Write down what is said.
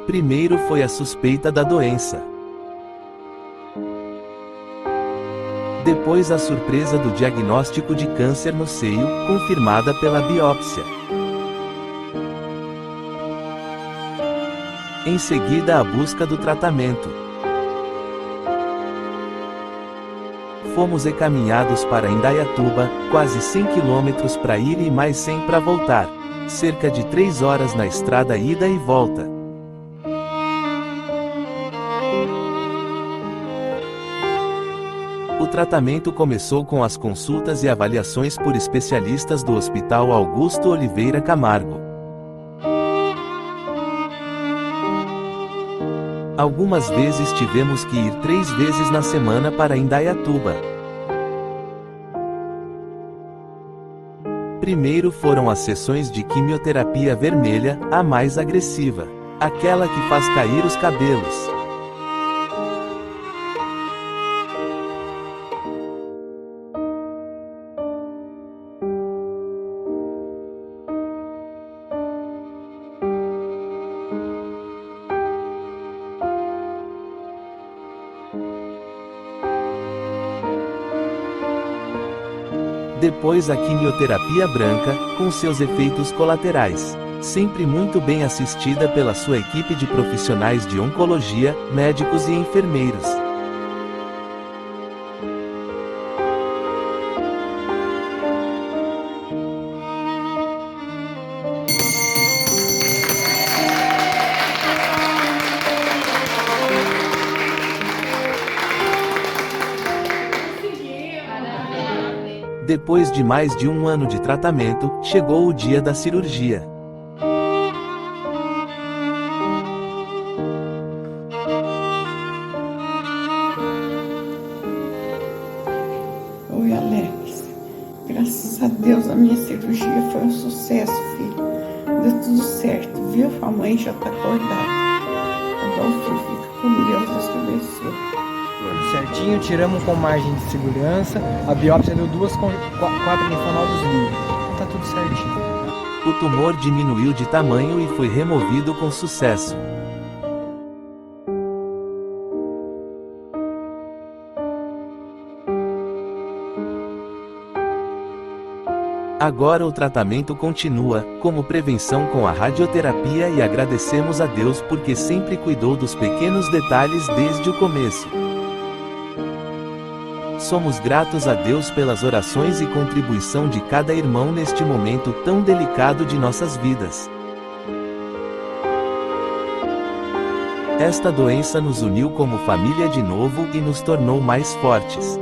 Primeiro foi a suspeita da doença. Depois a surpresa do diagnóstico de câncer no seio, confirmada pela biópsia. Em seguida a busca do tratamento. Fomos encaminhados para Indaiatuba, quase 100 quilômetros para ir e mais 100 para voltar. Cerca de 3 horas na estrada ida e volta. O tratamento começou com as consultas e avaliações por especialistas do Hospital Augusto Oliveira Camargo. Algumas vezes tivemos que ir 3 vezes na semana para Indaiatuba. Primeiro foram as sessões de quimioterapia vermelha, a mais agressiva. Aquela que faz cair os cabelos. Depois a quimioterapia branca, com seus efeitos colaterais. Sempre muito bem assistida pela sua equipe de profissionais de oncologia, médicos e enfermeiros. Depois de mais de 1 ano de tratamento, chegou o dia da cirurgia. Oi, Alex. Graças a Deus a minha cirurgia foi um sucesso, filho. Deu tudo certo, viu? A mãe já tá acordada. Tá bom, filho? Fica com Deus, Deus te abençoe. Tudo certinho, tiramos com margem de segurança, a biópsia deu 4 linfonodos livres, então tá tudo certinho. O tumor diminuiu de tamanho e foi removido com sucesso. Agora o tratamento continua, como prevenção com a radioterapia, e agradecemos a Deus porque sempre cuidou dos pequenos detalhes desde o começo. Somos gratos a Deus pelas orações e contribuição de cada irmão neste momento tão delicado de nossas vidas. Esta doença nos uniu como família de novo e nos tornou mais fortes.